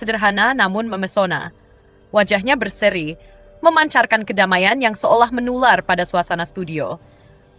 sederhana namun memesona. Wajahnya berseri, memancarkan kedamaian yang seolah menular pada suasana studio.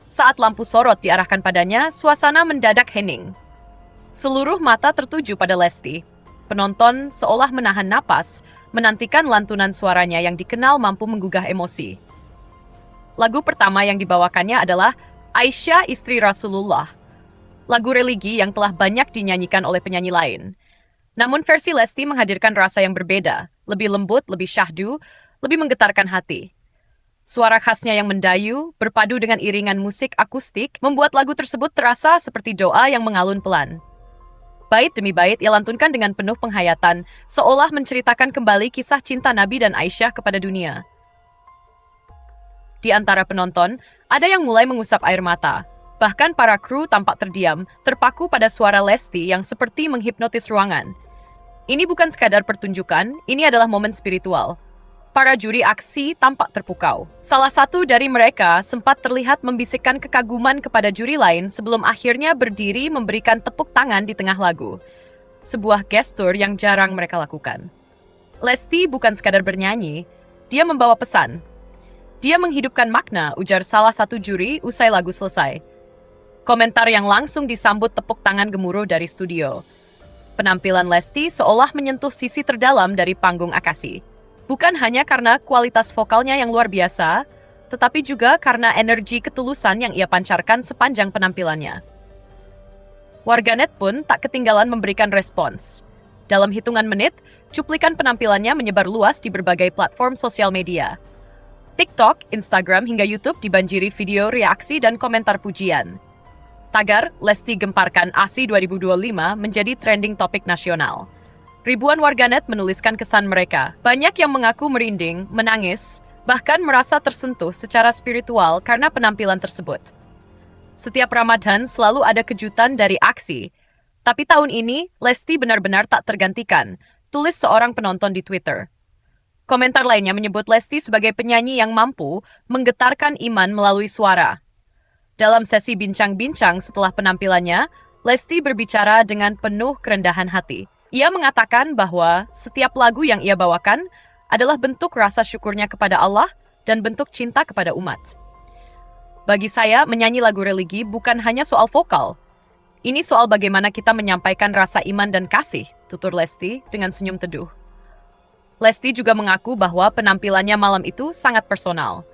Saat lampu sorot diarahkan padanya, suasana mendadak hening. Seluruh mata tertuju pada Lesti. Penonton seolah menahan napas, menantikan lantunan suaranya yang dikenal mampu menggugah emosi. Lagu pertama yang dibawakannya adalah Aisyah Istri Rasulullah, lagu religi yang telah banyak dinyanyikan oleh penyanyi lain. Namun versi Lesti menghadirkan rasa yang berbeda, lebih lembut, lebih syahdu, lebih menggetarkan hati. Suara khasnya yang mendayu, berpadu dengan iringan musik akustik, membuat lagu tersebut terasa seperti doa yang mengalun pelan. Bait demi bait ia lantunkan dengan penuh penghayatan, seolah menceritakan kembali kisah cinta Nabi dan Aisyah kepada dunia. Di antara penonton, ada yang mulai mengusap air mata. Bahkan para kru tampak terdiam, terpaku pada suara Lesti yang seperti menghipnotis ruangan. Ini bukan sekadar pertunjukan, ini adalah momen spiritual. Para juri aksi tampak terpukau. Salah satu dari mereka sempat terlihat membisikkan kekaguman kepada juri lain sebelum akhirnya berdiri memberikan tepuk tangan di tengah lagu. Sebuah gestur yang jarang mereka lakukan. Lesti bukan sekadar bernyanyi, dia membawa pesan. Dia menghidupkan makna, ujar salah satu juri usai lagu selesai. Komentar yang langsung disambut tepuk tangan gemuruh dari studio. Penampilan Lesti seolah menyentuh sisi terdalam dari panggung Akasi. Bukan hanya karena kualitas vokalnya yang luar biasa, tetapi juga karena energi ketulusan yang ia pancarkan sepanjang penampilannya. Warganet pun tak ketinggalan memberikan respons. Dalam hitungan menit, cuplikan penampilannya menyebar luas di berbagai platform sosial media. TikTok, Instagram, hingga YouTube dibanjiri video reaksi dan komentar pujian. Tagar Lesti Gemparkan ASI 2025 menjadi trending topik nasional. Ribuan warganet menuliskan kesan mereka. Banyak yang mengaku merinding, menangis, bahkan merasa tersentuh secara spiritual karena penampilan tersebut. Setiap Ramadan selalu ada kejutan dari aksi. Tapi tahun ini, Lesti benar-benar tak tergantikan, tulis seorang penonton di Twitter. Komentar lainnya menyebut Lesti sebagai penyanyi yang mampu menggetarkan iman melalui suara. Dalam sesi bincang-bincang setelah penampilannya, Lesti berbicara dengan penuh kerendahan hati. Ia mengatakan bahwa setiap lagu yang ia bawakan adalah bentuk rasa syukurnya kepada Allah dan bentuk cinta kepada umat. Bagi saya, menyanyi lagu religi bukan hanya soal vokal. Ini soal bagaimana kita menyampaikan rasa iman dan kasih, tutur Lesti dengan senyum teduh. Lesti juga mengaku bahwa penampilannya malam itu sangat personal.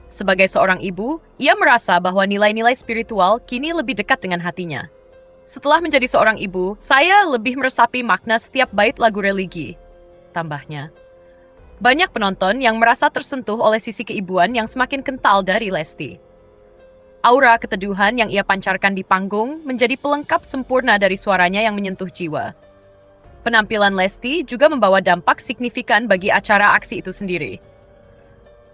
Sebagai seorang ibu, ia merasa bahwa nilai-nilai spiritual kini lebih dekat dengan hatinya. Setelah menjadi seorang ibu, saya lebih meresapi makna setiap bait lagu religi, tambahnya. Banyak penonton yang merasa tersentuh oleh sisi keibuan yang semakin kental dari Lesti. Aura keteduhan yang ia pancarkan di panggung menjadi pelengkap sempurna dari suaranya yang menyentuh jiwa. Penampilan Lesti juga membawa dampak signifikan bagi acara aksi itu sendiri.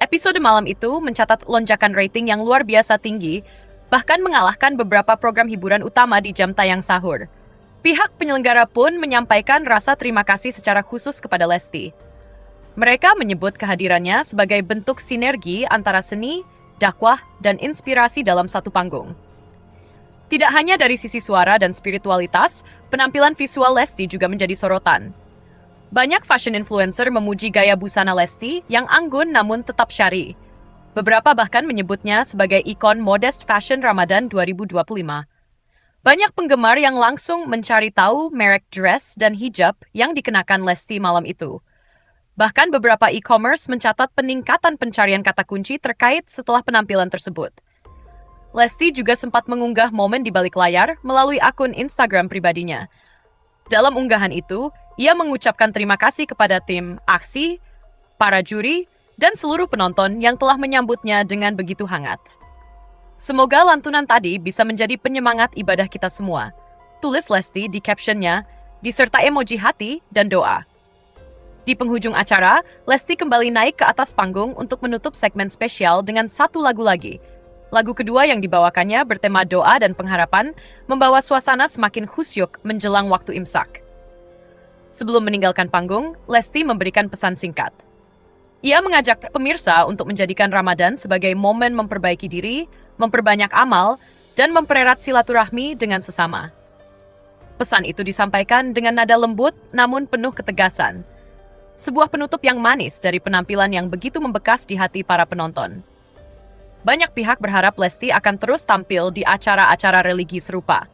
Episode malam itu mencatat lonjakan rating yang luar biasa tinggi, bahkan mengalahkan beberapa program hiburan utama di jam tayang sahur. Pihak penyelenggara pun menyampaikan rasa terima kasih secara khusus kepada Lesti. Mereka menyebut kehadirannya sebagai bentuk sinergi antara seni, dakwah, dan inspirasi dalam satu panggung. Tidak hanya dari sisi suara dan spiritualitas, penampilan visual Lesti juga menjadi sorotan. Banyak fashion influencer memuji gaya busana Lesti yang anggun namun tetap syar'i. Beberapa bahkan menyebutnya sebagai ikon modest fashion Ramadan 2025. Banyak penggemar yang langsung mencari tahu merek dress dan hijab yang dikenakan Lesti malam itu. Bahkan beberapa e-commerce mencatat peningkatan pencarian kata kunci terkait setelah penampilan tersebut. Lesti juga sempat mengunggah momen di balik layar melalui akun Instagram pribadinya. Dalam unggahan itu, ia mengucapkan terima kasih kepada tim aksi, para juri, dan seluruh penonton yang telah menyambutnya dengan begitu hangat. Semoga lantunan tadi bisa menjadi penyemangat ibadah kita semua, tulis Lesti di captionnya, disertai emoji hati dan doa. Di penghujung acara, Lesti kembali naik ke atas panggung untuk menutup segmen spesial dengan satu lagu lagi. Lagu kedua yang dibawakannya bertema doa dan pengharapan, membawa suasana semakin khusyuk menjelang waktu imsak. Sebelum meninggalkan panggung, Lesti memberikan pesan singkat. Ia mengajak pemirsa untuk menjadikan Ramadan sebagai momen memperbaiki diri, memperbanyak amal, dan mempererat silaturahmi dengan sesama. Pesan itu disampaikan dengan nada lembut namun penuh ketegasan. Sebuah penutup yang manis dari penampilan yang begitu membekas di hati para penonton. Banyak pihak berharap Lesti akan terus tampil di acara-acara religi serupa.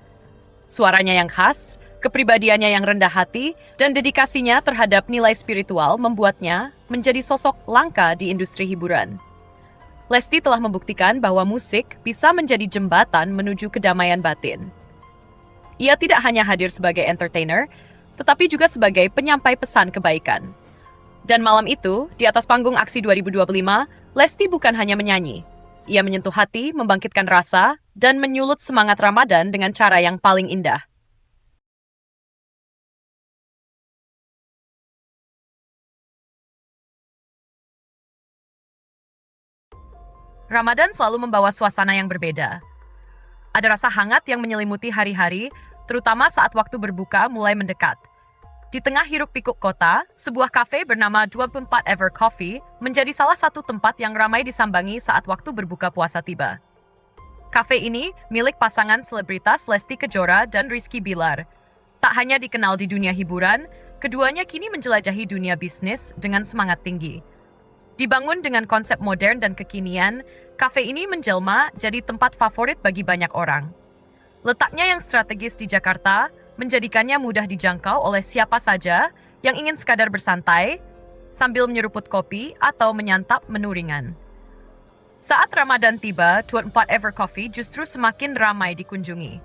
Suaranya yang khas, kepribadiannya yang rendah hati, dan dedikasinya terhadap nilai spiritual membuatnya menjadi sosok langka di industri hiburan. Lesti telah membuktikan bahwa musik bisa menjadi jembatan menuju kedamaian batin. Ia tidak hanya hadir sebagai entertainer, tetapi juga sebagai penyampai pesan kebaikan. Dan malam itu, di atas panggung Aksi 2025, Lesti bukan hanya menyanyi. Ia menyentuh hati, membangkitkan rasa, dan menyulut semangat Ramadan dengan cara yang paling indah. Ramadan selalu membawa suasana yang berbeda. Ada rasa hangat yang menyelimuti hari-hari, terutama saat waktu berbuka mulai mendekat. Di tengah hiruk-pikuk kota, sebuah kafe bernama 24 Ever Coffee menjadi salah satu tempat yang ramai disambangi saat waktu berbuka puasa tiba. Kafe ini milik pasangan selebritas Lesti Kejora dan Rizky Bilar. Tak hanya dikenal di dunia hiburan, keduanya kini menjelajahi dunia bisnis dengan semangat tinggi. Dibangun dengan konsep modern dan kekinian, kafe ini menjelma jadi tempat favorit bagi banyak orang. Letaknya yang strategis di Jakarta menjadikannya mudah dijangkau oleh siapa saja yang ingin sekadar bersantai sambil menyeruput kopi atau menyantap menu ringan. Saat Ramadan tiba, 24 Ever Coffee justru semakin ramai dikunjungi.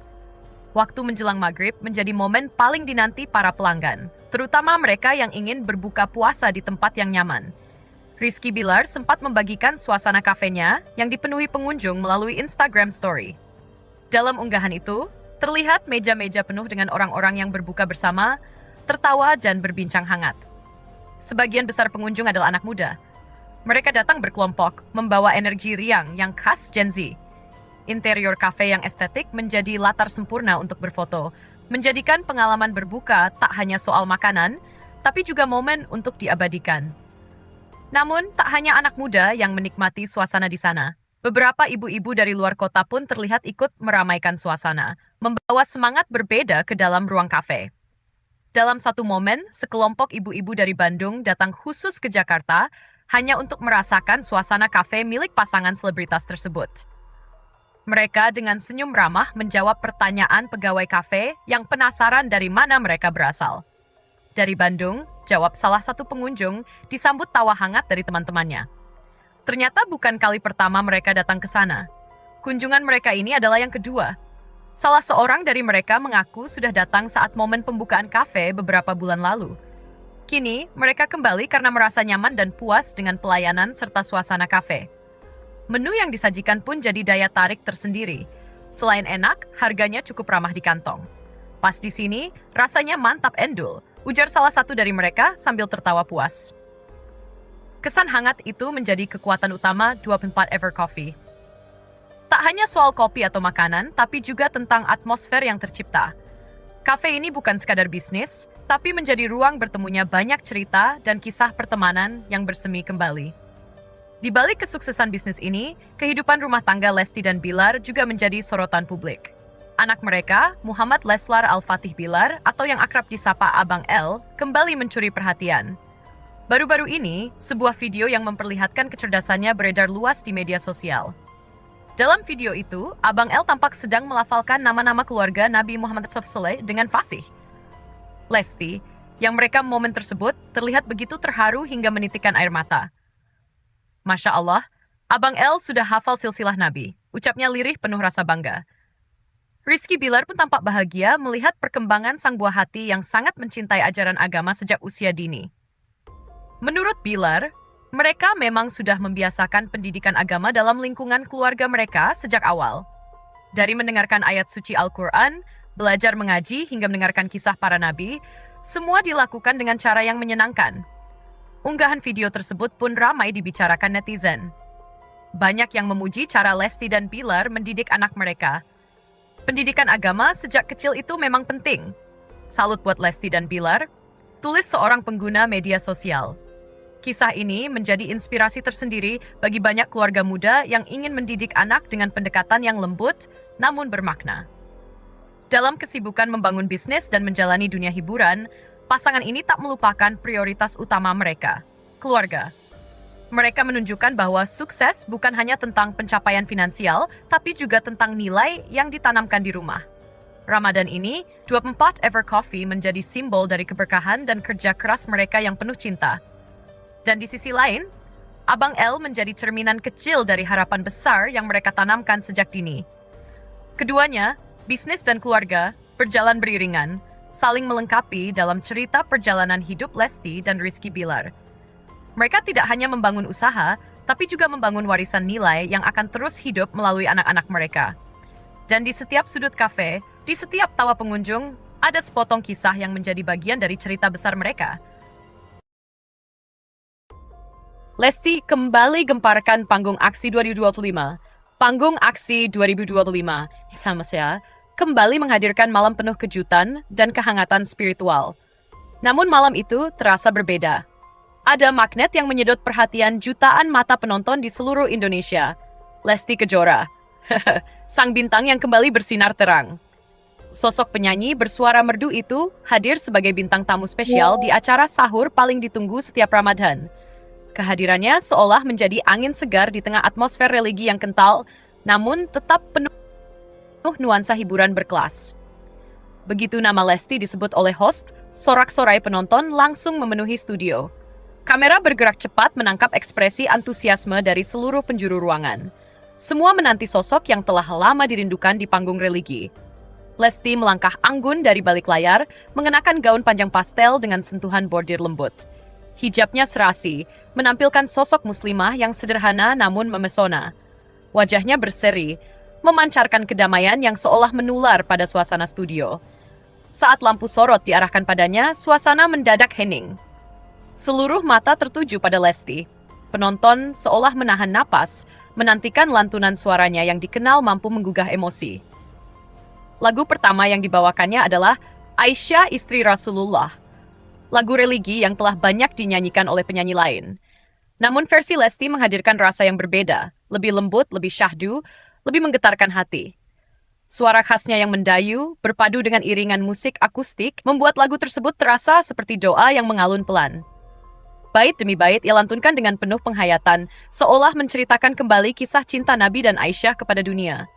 Waktu menjelang maghrib menjadi momen paling dinanti para pelanggan, terutama mereka yang ingin berbuka puasa di tempat yang nyaman. Rizky Bilar sempat membagikan suasana kafenya yang dipenuhi pengunjung melalui Instagram Story. Dalam unggahan itu, terlihat meja-meja penuh dengan orang-orang yang berbuka bersama, tertawa dan berbincang hangat. Sebagian besar pengunjung adalah anak muda. Mereka datang berkelompok, membawa energi riang yang khas Gen Z. Interior kafe yang estetik menjadi latar sempurna untuk berfoto, menjadikan pengalaman berbuka tak hanya soal makanan, tapi juga momen untuk diabadikan. Namun, tak hanya anak muda yang menikmati suasana di sana. Beberapa ibu-ibu dari luar kota pun terlihat ikut meramaikan suasana, membawa semangat berbeda ke dalam ruang kafe. Dalam satu momen, sekelompok ibu-ibu dari Bandung datang khusus ke Jakarta hanya untuk merasakan suasana kafe milik pasangan selebritas tersebut. Mereka dengan senyum ramah menjawab pertanyaan pegawai kafe yang penasaran dari mana mereka berasal. Dari Bandung, jawab salah satu pengunjung, disambut tawa hangat dari teman-temannya. Ternyata bukan kali pertama mereka datang ke sana. Kunjungan mereka ini adalah yang kedua. Salah seorang dari mereka mengaku sudah datang saat momen pembukaan kafe beberapa bulan lalu. Kini, mereka kembali karena merasa nyaman dan puas dengan pelayanan serta suasana kafe. Menu yang disajikan pun jadi daya tarik tersendiri. Selain enak, harganya cukup ramah di kantong. Pas di sini, rasanya mantap endul, ujar salah satu dari mereka sambil tertawa puas. Kesan hangat itu menjadi kekuatan utama 24 Ever Coffee. Tak hanya soal kopi atau makanan, tapi juga tentang atmosfer yang tercipta. Kafe ini bukan sekadar bisnis, tapi menjadi ruang bertemunya banyak cerita dan kisah pertemanan yang bersemi kembali. Di balik kesuksesan bisnis ini, kehidupan rumah tangga Lesti dan Bilar juga menjadi sorotan publik. Anak mereka, Muhammad Leslar Al-Fatih Bilar, atau yang akrab disapa Abang L, kembali mencuri perhatian. Baru-baru ini, sebuah video yang memperlihatkan kecerdasannya beredar luas di media sosial. Dalam video itu, Abang L tampak sedang melafalkan nama-nama keluarga Nabi Muhammad SAW dengan fasih. Lesti, yang merekam momen tersebut, terlihat begitu terharu hingga menitikkan air mata. Masya Allah, Abang L sudah hafal silsilah Nabi, ucapnya lirih penuh rasa bangga. Rizky Bilar pun tampak bahagia melihat perkembangan sang buah hati yang sangat mencintai ajaran agama sejak usia dini. Menurut Bilar, mereka memang sudah membiasakan pendidikan agama dalam lingkungan keluarga mereka sejak awal. Dari mendengarkan ayat suci Al-Quran, belajar mengaji hingga mendengarkan kisah para nabi, semua dilakukan dengan cara yang menyenangkan. Unggahan video tersebut pun ramai dibicarakan netizen. Banyak yang memuji cara Lesti dan Bilar mendidik anak mereka. Pendidikan agama sejak kecil itu memang penting. Salut buat Lesti dan Bilar, tulis seorang pengguna media sosial. Kisah ini menjadi inspirasi tersendiri bagi banyak keluarga muda yang ingin mendidik anak dengan pendekatan yang lembut namun bermakna. Dalam kesibukan membangun bisnis dan menjalani dunia hiburan, pasangan ini tak melupakan prioritas utama mereka, keluarga. Mereka menunjukkan bahwa sukses bukan hanya tentang pencapaian finansial, tapi juga tentang nilai yang ditanamkan di rumah. Ramadan ini, 24 Ever Coffee menjadi simbol dari keberkahan dan kerja keras mereka yang penuh cinta. Dan di sisi lain, Abang L menjadi cerminan kecil dari harapan besar yang mereka tanamkan sejak dini. Keduanya, bisnis dan keluarga, berjalan beriringan, saling melengkapi dalam cerita perjalanan hidup Lesti dan Rizky Bilar. Mereka tidak hanya membangun usaha, tapi juga membangun warisan nilai yang akan terus hidup melalui anak-anak mereka. Dan di setiap sudut kafe, di setiap tawa pengunjung, ada sepotong kisah yang menjadi bagian dari cerita besar mereka. Lesti kembali gemparkan panggung aksi 2025. Panggung aksi 2025, kembali menghadirkan malam penuh kejutan dan kehangatan spiritual. Namun malam itu terasa berbeda. Ada magnet yang menyedot perhatian jutaan mata penonton di seluruh Indonesia. Lesti Kejora, sang bintang yang kembali bersinar terang. Sosok penyanyi bersuara merdu itu hadir sebagai bintang tamu spesial di acara sahur paling ditunggu setiap Ramadan. Kehadirannya seolah menjadi angin segar di tengah atmosfer religi yang kental, namun tetap penuh nuansa hiburan berkelas. Begitu nama Lesti disebut oleh host, sorak-sorai penonton langsung memenuhi studio. Kamera bergerak cepat menangkap ekspresi antusiasme dari seluruh penjuru ruangan. Semua menanti sosok yang telah lama dirindukan di panggung religi. Lesti melangkah anggun dari balik layar, mengenakan gaun panjang pastel dengan sentuhan bordir lembut. Hijabnya serasi, menampilkan sosok muslimah yang sederhana namun memesona. Wajahnya berseri, memancarkan kedamaian yang seolah menular pada suasana studio. Saat lampu sorot diarahkan padanya, suasana mendadak hening. Seluruh mata tertuju pada Lesti. Penonton seolah menahan napas, menantikan lantunan suaranya yang dikenal mampu menggugah emosi. Lagu pertama yang dibawakannya adalah Aisyah Istri Rasulullah, lagu religi yang telah banyak dinyanyikan oleh penyanyi lain. Namun versi Lesti menghadirkan rasa yang berbeda, lebih lembut, lebih syahdu, lebih menggetarkan hati. Suara khasnya yang mendayu, berpadu dengan iringan musik akustik, membuat lagu tersebut terasa seperti doa yang mengalun pelan. Bait demi bait ia lantunkan dengan penuh penghayatan, seolah menceritakan kembali kisah cinta Nabi dan Aisyah kepada dunia.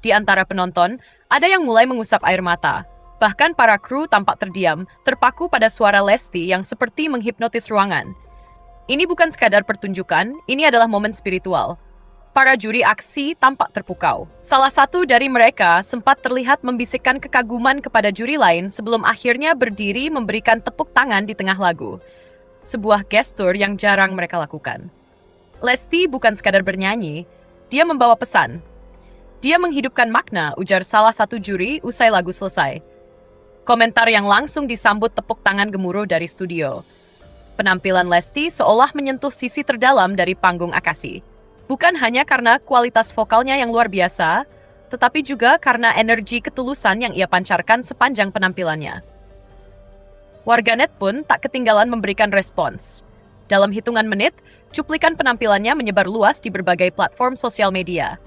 Di antara penonton, ada yang mulai mengusap air mata. Bahkan para kru tampak terdiam, terpaku pada suara Lesti yang seperti menghipnotis ruangan. Ini bukan sekadar pertunjukan, ini adalah momen spiritual. Para juri aksi tampak terpukau. Salah satu dari mereka sempat terlihat membisikkan kekaguman kepada juri lain sebelum akhirnya berdiri memberikan tepuk tangan di tengah lagu. Sebuah gestur yang jarang mereka lakukan. Lesti bukan sekadar bernyanyi, dia membawa pesan. Dia menghidupkan makna, ujar salah satu juri usai lagu selesai. Komentar yang langsung disambut tepuk tangan gemuruh dari studio. Penampilan Lesti seolah menyentuh sisi terdalam dari panggung Akasi. Bukan hanya karena kualitas vokalnya yang luar biasa, tetapi juga karena energi ketulusan yang ia pancarkan sepanjang penampilannya. Warganet pun tak ketinggalan memberikan respons. Dalam hitungan menit, cuplikan penampilannya menyebar luas di berbagai platform sosial media.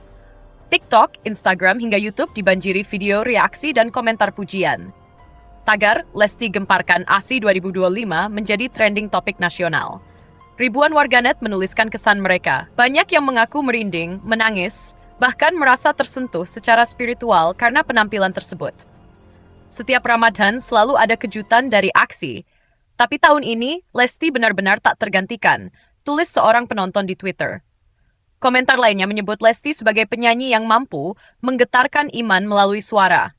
TikTok, Instagram, hingga YouTube dibanjiri video reaksi dan komentar pujian. Tagar Lesti gemparkan ASI 2025 menjadi trending topik nasional. Ribuan warganet menuliskan kesan mereka. Banyak yang mengaku merinding, menangis, bahkan merasa tersentuh secara spiritual karena penampilan tersebut. Setiap Ramadan selalu ada kejutan dari aksi. Tapi tahun ini, Lesti benar-benar tak tergantikan, tulis seorang penonton di Twitter. Komentar lainnya menyebut Lesti sebagai penyanyi yang mampu menggetarkan iman melalui suara.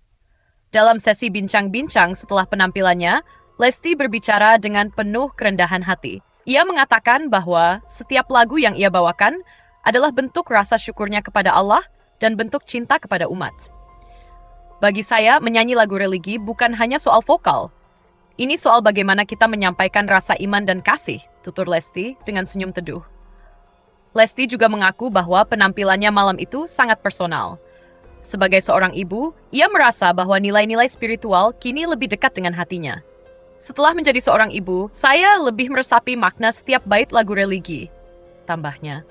Dalam sesi bincang-bincang setelah penampilannya, Lesti berbicara dengan penuh kerendahan hati. Ia mengatakan bahwa setiap lagu yang ia bawakan adalah bentuk rasa syukurnya kepada Allah dan bentuk cinta kepada umat. Bagi saya, menyanyi lagu religi bukan hanya soal vokal. Ini soal bagaimana kita menyampaikan rasa iman dan kasih, tutur Lesti dengan senyum teduh. Lesti juga mengaku bahwa penampilannya malam itu sangat personal. Sebagai seorang ibu, ia merasa bahwa nilai-nilai spiritual kini lebih dekat dengan hatinya. Setelah menjadi seorang ibu, saya lebih meresapi makna setiap bait lagu religi, tambahnya.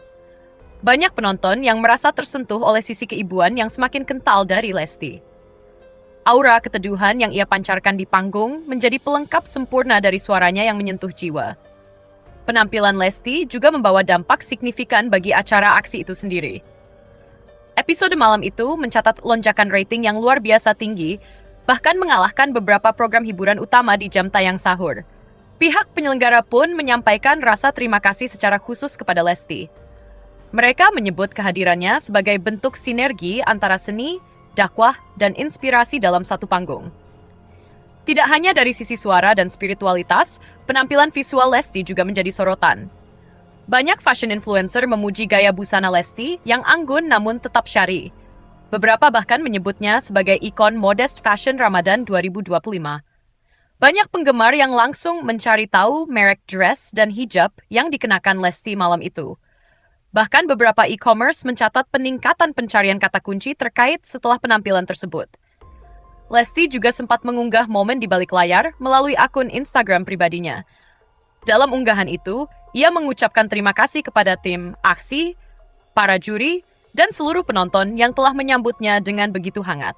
Banyak penonton yang merasa tersentuh oleh sisi keibuan yang semakin kental dari Lesti. Aura keteduhan yang ia pancarkan di panggung menjadi pelengkap sempurna dari suaranya yang menyentuh jiwa. Penampilan Lesti juga membawa dampak signifikan bagi acara aksi itu sendiri. Episode malam itu mencatat lonjakan rating yang luar biasa tinggi, bahkan mengalahkan beberapa program hiburan utama di jam tayang sahur. Pihak penyelenggara pun menyampaikan rasa terima kasih secara khusus kepada Lesti. Mereka menyebut kehadirannya sebagai bentuk sinergi antara seni, dakwah, dan inspirasi dalam satu panggung. Tidak hanya dari sisi suara dan spiritualitas, penampilan visual Lesti juga menjadi sorotan. Banyak fashion influencer memuji gaya busana Lesti yang anggun namun tetap syar'i. Beberapa bahkan menyebutnya sebagai ikon modest fashion Ramadan 2025. Banyak penggemar yang langsung mencari tahu merek dress dan hijab yang dikenakan Lesti malam itu. Bahkan beberapa e-commerce mencatat peningkatan pencarian kata kunci terkait setelah penampilan tersebut. Lesti juga sempat mengunggah momen di balik layar melalui akun Instagram pribadinya. Dalam unggahan itu, ia mengucapkan terima kasih kepada tim aksi, para juri, dan seluruh penonton yang telah menyambutnya dengan begitu hangat.